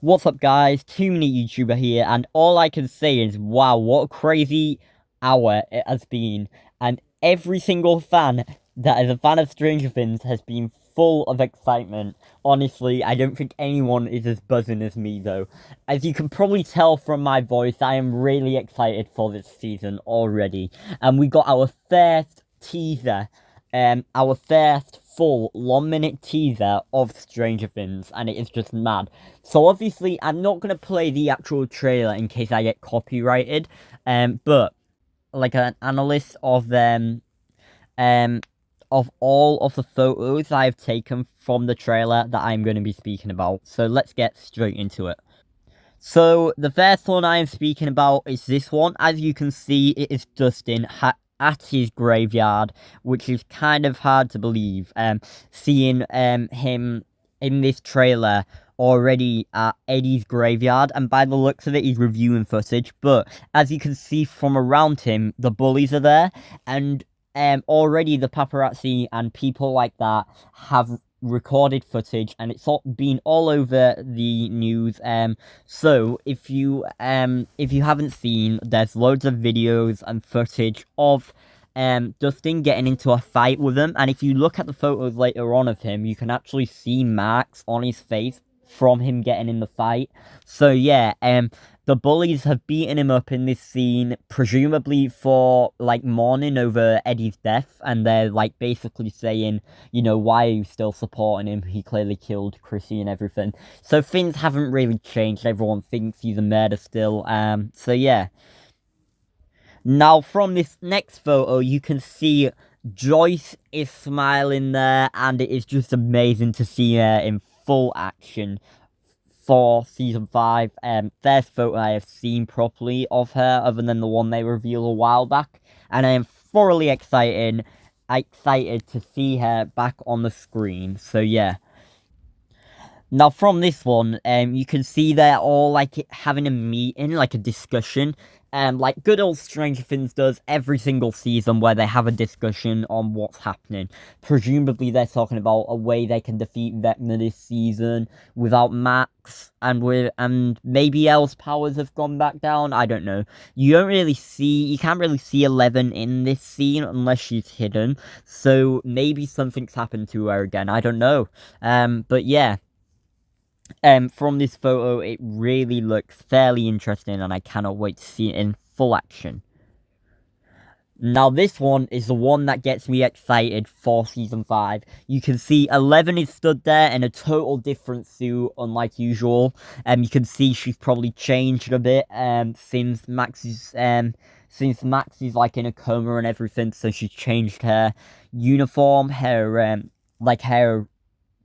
What's up, guys? Too Many YouTuber here, and all I can say is, wow, what a crazy hour it has been. And every single fan that is a fan of Stranger Things has been full of excitement. Honestly, I don't think anyone is as buzzing as me, though. As you can probably tell from my voice, I am really excited for this season already. And we got our first teaser, our first full 1 minute teaser of Stranger Things, and it is just mad. So obviously, I'm not gonna play the actual trailer in case I get copyrighted. But like an analyst um of all of the photos I've taken from the trailer that I'm going to be speaking about. So let's get straight into it. So the first one I am speaking about is this one. As you can see, it is Dustin at his graveyard, which is kind of hard to believe. Seeing him in this trailer already at Eddie's graveyard, and by the looks of it, he's reviewing footage. But as you can see from around him, the bullies are there, and already the paparazzi and people like that have recorded footage, and it's been all over the news. So if you haven't seen, there's loads of videos and footage of Dustin getting into a fight with him, and if you look at the photos later on of him, you can actually see marks on his face from him getting in the fight. So yeah, the bullies have beaten him up in this scene, presumably for like mourning over Eddie's death, and they're like basically saying, you know, why are you still supporting him? He clearly killed Chrissy and everything. So things haven't really changed. Everyone thinks he's a murderer still. So yeah. Now from this next photo, you can see Joyce is smiling there, and it is just amazing to see her in full action for season 5. First photo I have seen properly of her, other than the one they revealed a while back, and I am thoroughly excited to see her back on the screen. So yeah. Now from this one, you can see they're all like having a meeting, like a discussion, like good old Stranger Things does every single season, where they have a discussion on what's happening. Presumably, they're talking about a way they can defeat Vecna this season without Max, and maybe Elle's powers have gone back down. I don't know. You can't really see 11 in this scene unless she's hidden. So maybe something's happened to her again. I don't know. But yeah. From this photo, it really looks fairly interesting, and I cannot wait to see it in full action. Now, this one is the one that gets me excited for Season 5. You can see 11 is stood there in a total different suit, unlike usual. You can see she's probably changed a bit, since Max is like in a coma and everything, so she's changed her uniform, her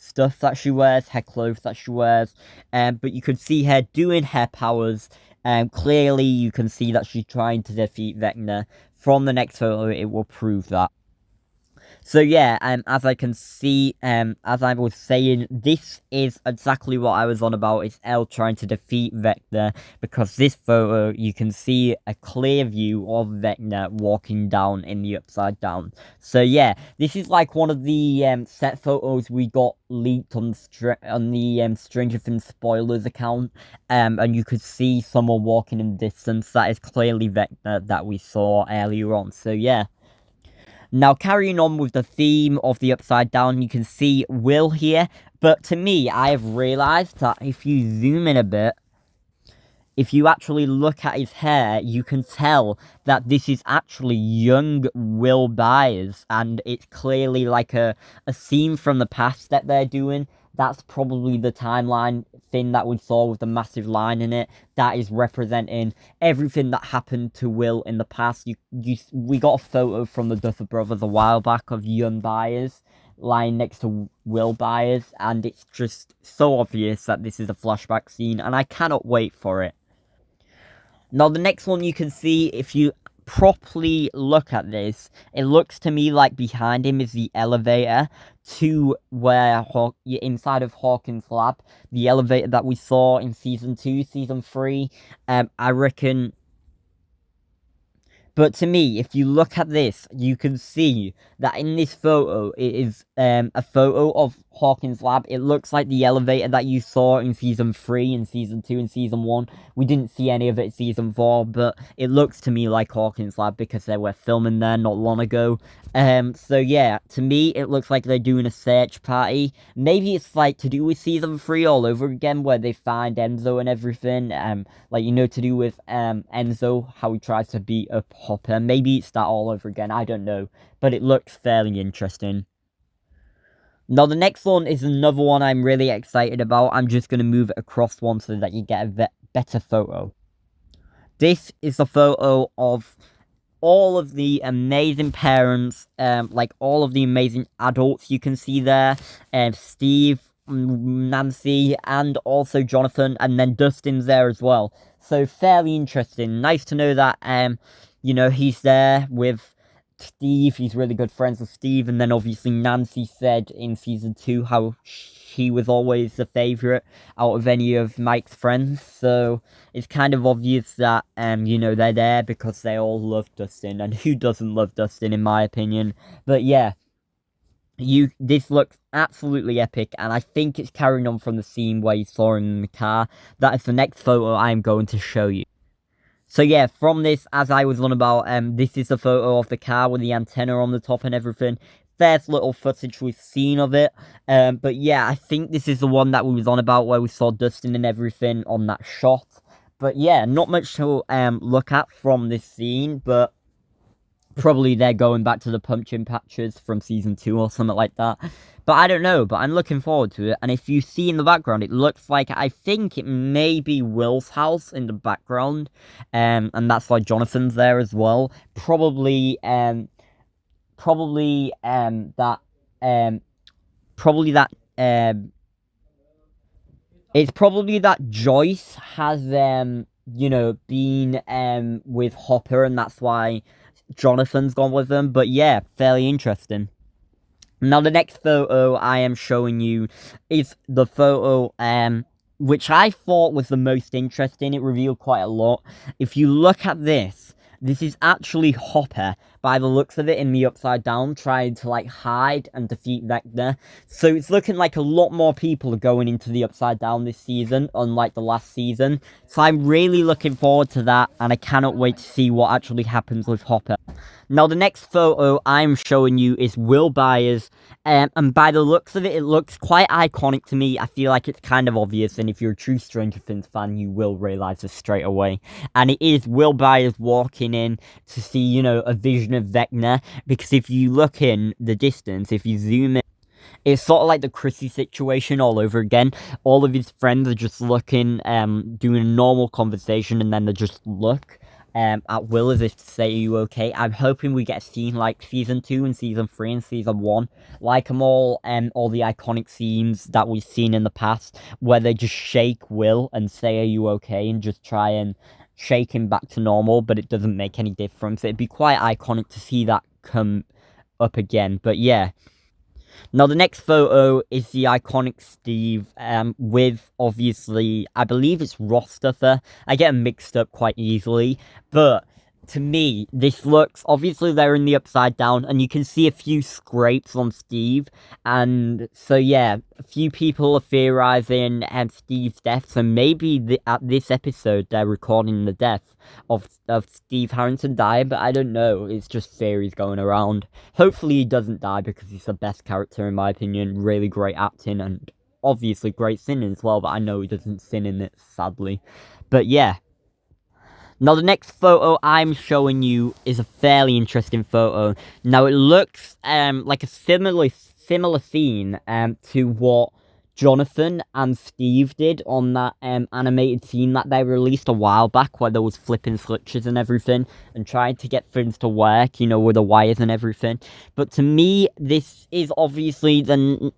stuff that she wears, her clothes that she wears, but you can see her doing her powers, clearly you can see that she's trying to defeat Vecna. From the next photo, it will prove that. So yeah, as I can see, as I was saying, this is exactly what I was on about. It's Elle trying to defeat Vecna, because this photo, you can see a clear view of Vecna walking down in the Upside Down. So yeah, this is like one of the set photos we got leaked on the Stranger Things spoilers account, and you could see someone walking in the distance. That is clearly Vecna that we saw earlier on. So yeah. Now, carrying on with the theme of the Upside Down, you can see Will here. But to me, I have realised that if you zoom in a bit, if you actually look at his hair, you can tell that this is actually young Will Byers. And it's clearly like a scene from the past that they're doing. That's probably the timeline thing that we saw with the massive line in it. That is representing everything that happened to Will in the past. We got a photo from the Duffer Brothers a while back of young Byers lying next to Will Byers, and it's just so obvious that this is a flashback scene, and I cannot wait for it. Now, the next one you can see, if you properly look at this, it looks to me like behind him is the elevator to where inside of Hawkins' lab, the elevator that we saw in season 2, season 3. I reckon But to me, if you look at this, you can see that in this photo, it is a photo of Hawkins' lab. It looks like the elevator that you saw in Season 3, and Season 2, and Season 1. We didn't see any of it in Season 4, but it looks to me like Hawkins' lab because they were filming there not long ago. So yeah, to me, it looks like they're doing a search party. Maybe it's like to do with Season 3 all over again, where they find Enzo and everything. Like, you know, to do with Enzo, how he tries to beat up Hopper. Maybe it's that all over again, I don't know. But it looks fairly interesting. Now, the next one is another one I'm really excited about. I'm just going to move it across one so that you get a better photo. This is a photo of all of the amazing parents, like all of the amazing adults you can see there. Steve, Nancy, and also Jonathan, and then Dustin's there as well. So fairly interesting. Nice to know that, you know, he's there with Steve. He's really good friends with Steve, and then obviously Nancy said in Season 2 how he was always the favourite out of any of Mike's friends, so it's kind of obvious that, you know, they're there because they all love Dustin, and who doesn't love Dustin, in my opinion? But yeah, this looks absolutely epic, and I think it's carrying on from the scene where you saw him in the car. That is the next photo I'm going to show you. So yeah, from this, as I was on about, this is a photo of the car with the antenna on the top and everything. First little footage we've seen of it. But yeah, I think this is the one that we was on about where we saw Dustin and everything on that shot. But yeah, not much to look at from this scene, but probably they're going back to the pumpkin patches from Season 2 or something like that. But I don't know, but I'm looking forward to it. And if you see in the background, it looks like, I think it may be Will's house in the background. And that's why Jonathan's there as well. Probably that it's probably that Joyce has, you know, been, with Hopper, and that's why Jonathan's gone with them. But yeah, fairly interesting. Now, the next photo I am showing you is the photo, which I thought was the most interesting. It revealed quite a lot. If you look at this is actually Hopper, by the looks of it, in the Upside Down, trying to, like, hide and defeat Vecna. So it's looking like a lot more people are going into the Upside Down this season, unlike the last season. So I'm really looking forward to that, and I cannot wait to see what actually happens with Hopper. Now, the next photo I'm showing you is Will Byers, and by the looks of it, it looks quite iconic to me. I feel like it's kind of obvious, and if you're a true Stranger Things fan, you will realise this straight away. And it is Will Byers walking in to see, you know, a vision of Vecna, because if you look in the distance, if you zoom in, it's sort of like the Chrissy situation all over again. All of his friends are just looking, doing a normal conversation, and then they just look at Will as if to say, are you okay? I'm hoping we get a scene like Season 2 and Season 3 and Season 1. Like them all the iconic scenes that we've seen in the past, where they just shake Will and say, are you okay? And just try and shake him back to normal, but it doesn't make any difference. It'd be quite iconic to see that come up again. But yeah. Now, the next photo is the iconic Steve, with, obviously, I believe it's Rostuffer. I get them mixed up quite easily, but to me, this looks, obviously they're in the Upside Down, and you can see a few scrapes on Steve, and so yeah, a few people are theorizing Steve's death, so maybe at this episode they're recording the death of Steve Harrington dying, but I don't know, it's just theories going around. Hopefully he doesn't die, because he's the best character in my opinion, really great acting, and obviously great singing as well, but I know he doesn't sing in it, sadly. But yeah. Now, the next photo I'm showing you is a fairly interesting photo. Now, it looks like a similar scene to what Jonathan and Steve did on that animated scene that they released a while back, where there was flipping switches and everything, and trying to get things to work, you know, with the wires and everything. But to me, this is obviously the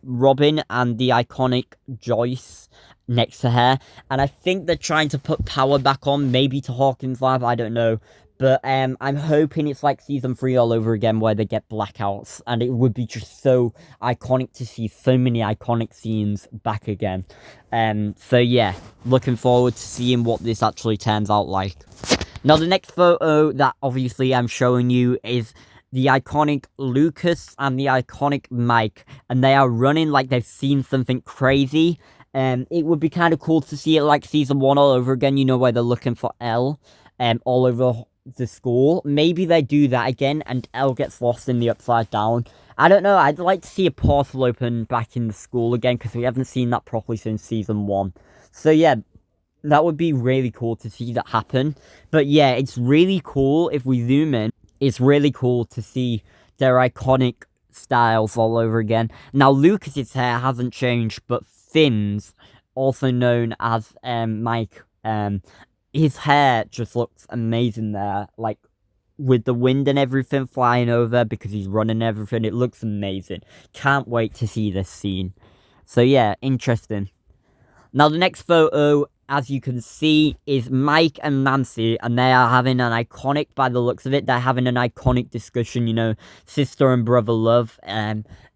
Robin and the iconic Joyce next to her, and I think they're trying to put power back on, maybe to Hawkins' lab, I don't know, but I'm hoping it's like Season 3 all over again, where they get blackouts, and it would be just so iconic to see so many iconic scenes back again. So yeah, looking forward to seeing what this actually turns out like. Now, the next photo that obviously I'm showing you is the iconic Lucas and the iconic Mike, and they are running like they've seen something crazy. It would be kind of cool to see it like season 1 all over again, you know, where they're looking for Elle all over the school. Maybe they do that again and Elle gets lost in the Upside Down. I don't know, I'd like to see a portal open back in the school again, because we haven't seen that properly since season 1. So yeah, that would be really cool to see that happen. But yeah, it's really cool if we zoom in. It's really cool to see their iconic styles all over again. Now, Lucas's hair hasn't changed, but Finn's, also known as Mike, his hair just looks amazing there. Like, with the wind and everything flying over because he's running everything, it looks amazing. Can't wait to see this scene. So yeah, interesting. Now, the next photo, as you can see, is Mike and Nancy, and they are having an iconic, by the looks of it, they're having an iconic discussion, you know, sister and brother love.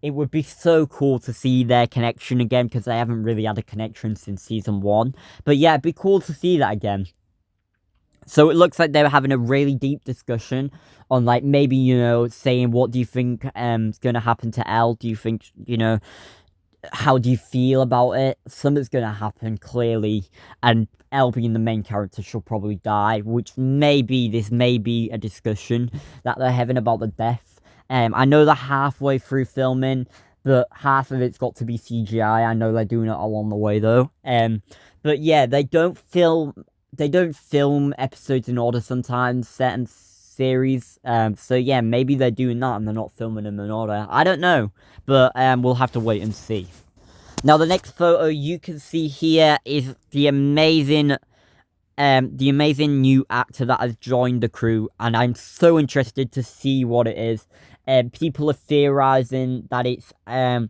It would be so cool to see their connection again, because they haven't really had a connection since season 1. But yeah, it'd be cool to see that again. So it looks like they were having a really deep discussion on, like, maybe, you know, saying, what do you think is going to happen to Elle? Do you think, you know, how do you feel about it? Something's gonna happen, clearly, and Elle being the main character, she'll probably die, which this may be a discussion that they're having about the death. I know they're halfway through filming, but half of it's got to be CGI. I know they're doing it along the way, though. But yeah, they don't film episodes in order sometimes, certain series. So yeah, maybe they're doing that and they're not filming them in order. I don't know, but we'll have to wait and see. Now, the next photo you can see here is the amazing new actor that has joined the crew, and I'm so interested to see what it is. People are theorizing that it's I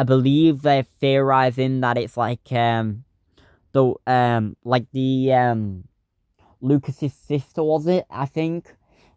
believe they're theorizing that it's like Lucas's sister, was it? I think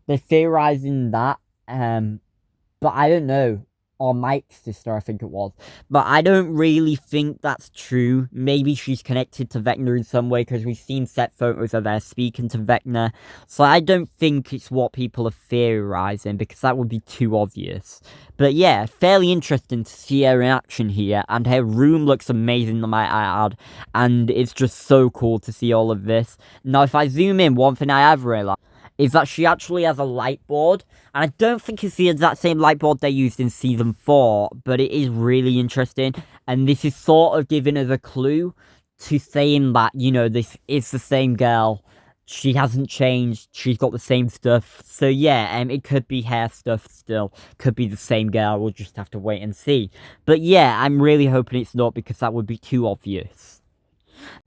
they're theorizing that, but I don't know. Or Mike's sister, I think it was. But I don't really think that's true. Maybe she's connected to Vecna in some way, because we've seen set photos of her speaking to Vecna. So I don't think it's what people are theorizing, because that would be too obvious. But yeah, fairly interesting to see her in action here. And her room looks amazing, I might add. And it's just so cool to see all of this. Now, if I zoom in, one thing I have realized is that she actually has a light board, and I don't think it's the exact same light board they used in season 4, but it is really interesting, and this is sort of giving us a clue to saying that, you know, this is the same girl, she hasn't changed, she's got the same stuff. So yeah, it could be hair stuff still, could be the same girl, we'll just have to wait and see. But yeah, I'm really hoping it's not, because that would be too obvious.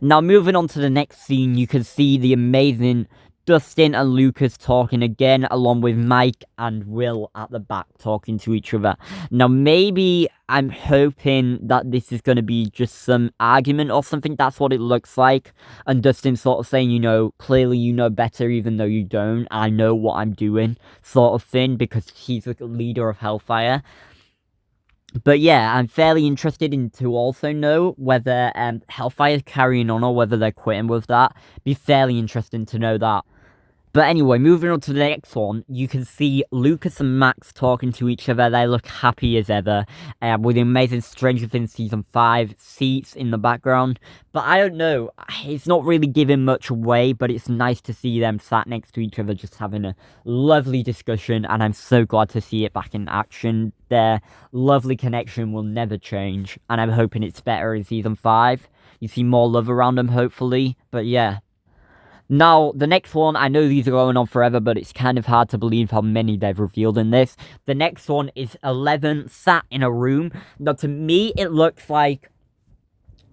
Now, moving on to the next scene, you can see the amazing Dustin and Lucas talking again, along with Mike and Will at the back talking to each other. Now, maybe I'm hoping that this is going to be just some argument or something. That's what it looks like. And Dustin sort of saying, you know, clearly you know better even though you don't. I know what I'm doing, sort of thing, because he's the leader of Hellfire. But yeah, I'm fairly interested in to also know whether Hellfire's carrying on or whether they're quitting with that. Be fairly interesting to know that. But anyway, moving on to the next one, you can see Lucas and Max talking to each other. They look happy as ever, with the amazing Stranger Things Season 5 seats in the background. But I don't know, it's not really giving much away, but it's nice to see them sat next to each other just having a lovely discussion, and I'm so glad to see it back in action. Their lovely connection will never change, and I'm hoping it's better in Season 5. You see more love around them, hopefully, but yeah. Now, the next one, I know these are going on forever, but it's kind of hard to believe how many they've revealed in this. The next one is 11 sat in a room. Now, to me, it looks like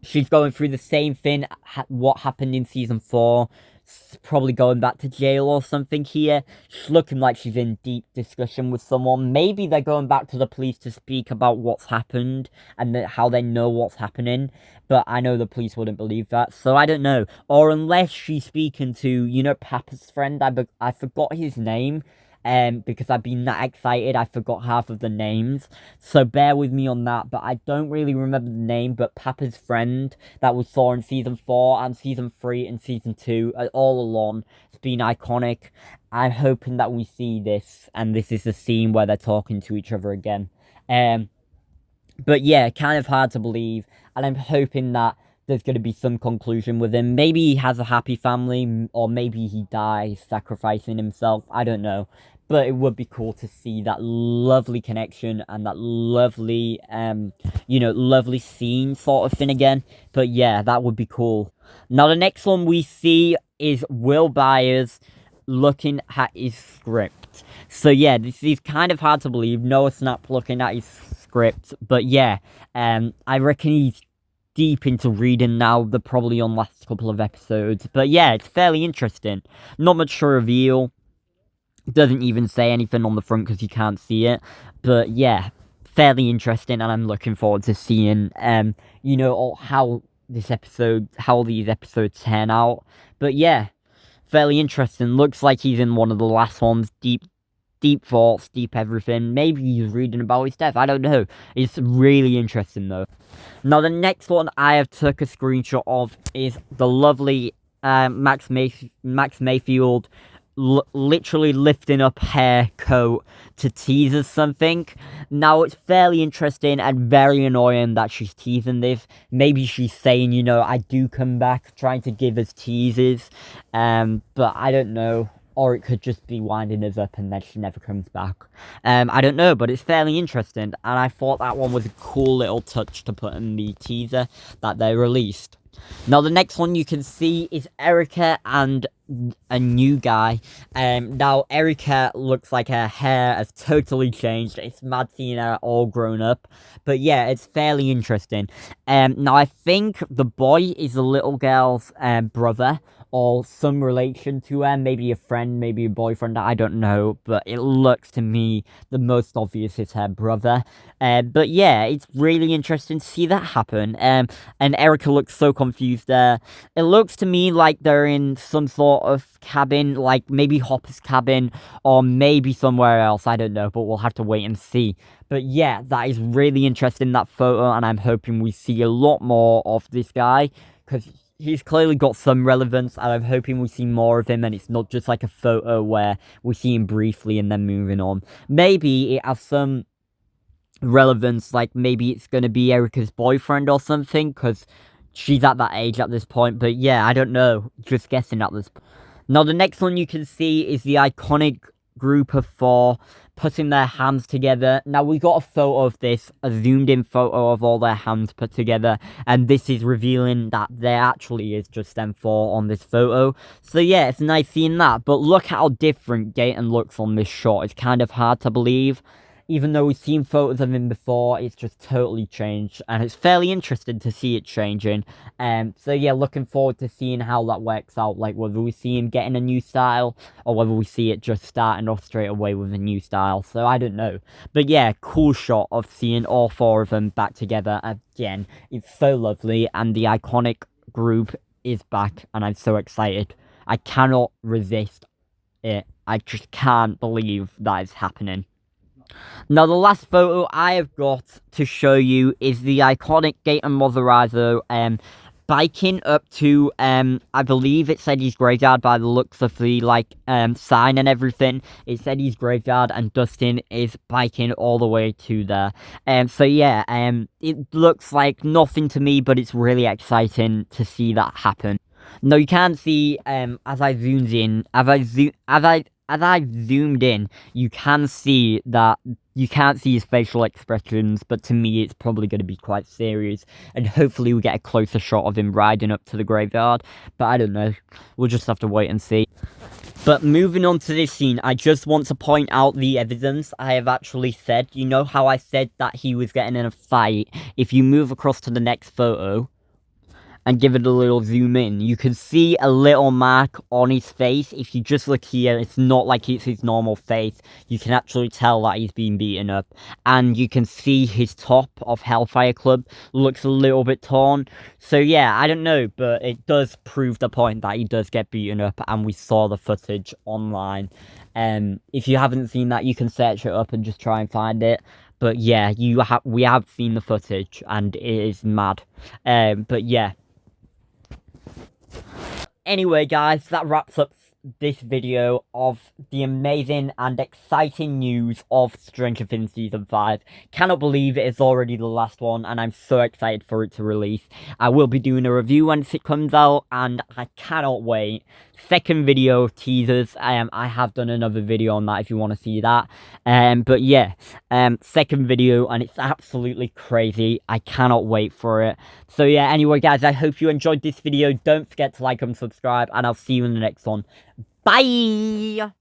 she's going through the same thing, what happened in Season 4. Probably going back to jail or something here. She's looking like she's in deep discussion with someone. Maybe they're going back to the police to speak about what's happened and how they know what's happening. But I know the police wouldn't believe that, so I don't know. Or unless she's speaking to, you know, Papa's friend, I forgot his name. because I've been that excited, I forgot half of the names. So bear with me on that, but I don't really remember the name, but Papa's friend that we saw in Season 4 and Season 3 and Season 2, all along, it's been iconic. I'm hoping that we see this, and this is the scene where they're talking to each other again. But yeah, kind of hard to believe, and I'm hoping that there's going to be some conclusion with him. Maybe he has a happy family, or maybe he dies sacrificing himself. I don't know. But it would be cool to see that lovely connection and that lovely, lovely scene sort of thing again. But yeah, that would be cool. Now, the next one we see is Will Byers looking at his script. So yeah, this is kind of hard to believe. Noah Snap looking at his script. But yeah, I reckon he's deep into reading now. They're probably on last couple of episodes. But yeah, it's fairly interesting. Not much to reveal. Doesn't even say anything on the front because you can't see it. But yeah, fairly interesting, and I'm looking forward to seeing how these episodes turn out. But yeah, fairly interesting. Looks like he's in one of the last ones. Deep thoughts, deep everything. Maybe he's reading about his death. I don't know. It's really interesting though. Now the next one I have took a screenshot of is the lovely Max Mayfield literally lifting up her coat to tease us something. Now it's fairly interesting and very annoying that she's teasing this. Maybe she's saying, I do come back, trying to give us teases. But I don't know. Or it could just be winding us up and then she never comes back. I don't know, but it's fairly interesting. And I thought that one was a cool little touch to put in the teaser that they released. Now, the next one you can see is Erica and a new guy. Now, Erica looks like her hair has totally changed. It's mad seeing her all grown up. But yeah, it's fairly interesting. Now, I think the boy is the little girl's brother, or some relation to her, maybe a friend, maybe a boyfriend, I don't know, but it looks to me the most obvious is her brother. But yeah, it's really interesting to see that happen. And Erica looks so confused there. It looks to me like they're in some sort of cabin, like maybe Hopper's cabin, or maybe somewhere else, I don't know, but we'll have to wait and see. But yeah, that is really interesting, that photo, and I'm hoping we see a lot more of this guy, because he's clearly got some relevance, and I'm hoping we see more of him, and it's not just like a photo where we see him briefly and then moving on. Maybe it has some relevance, like maybe it's going to be Erica's boyfriend or something, because she's at that age at this point. But yeah, I don't know, just guessing at this point. Now, the next one you can see is the iconic group of 4 putting their hands together. Now, we got a photo of this, a zoomed in photo of all their hands put together, and this is revealing that there actually is just them 4 on this photo. So yeah, it's nice seeing that, but look how different Gaten looks on this shot. It's kind of hard to believe. Even though we've seen photos of him before, it's just totally changed, and it's fairly interesting to see it changing. So yeah, looking forward to seeing how that works out, like whether we see him getting a new style, or whether we see it just starting off straight away with a new style. So I don't know. But yeah, cool shot of seeing all 4 of them back together again. It's so lovely, and the iconic group is back, and I'm so excited. I cannot resist it. I just can't believe that is happening. Now, the last photo I have got to show you is the iconic Gaten Mozarazo biking up to, I believe it said his graveyard by the looks of the, sign and everything. It said his graveyard, and Dustin is biking all the way to there. So yeah, it looks like nothing to me, but it's really exciting to see that happen. Now, you can see, as I zoomed in, you can see that you can't see his facial expressions, but to me, it's probably going to be quite serious, and hopefully we get a closer shot of him riding up to the graveyard, but I don't know. We'll just have to wait and see. But moving on to this scene, I just want to point out the evidence I have actually said. You know how I said that he was getting in a fight? If you move across to the next photo, and give it a little zoom in, you can see a little mark on his face. If you just look here, it's not like it's his normal face. You can actually tell that he's been beaten up. And you can see his top of Hellfire Club looks a little bit torn. So yeah, I don't know, but it does prove the point that he does get beaten up, and we saw the footage online. If you haven't seen that, you can search it up and just try and find it. But yeah, we have seen the footage, and it is mad. But yeah. Anyway, guys, that wraps up this video of the amazing and exciting news of Stranger Things Season 5. Cannot believe it is already the last one, and I'm so excited for it to release. I will be doing a review once it comes out, and I cannot wait. Second video of teasers. I have done another video on that if you want to see that. But yeah, second video, and it's absolutely crazy. I cannot wait for it. So yeah, anyway, guys, I hope you enjoyed this video. Don't forget to like and subscribe, and I'll see you in the next one. Bye!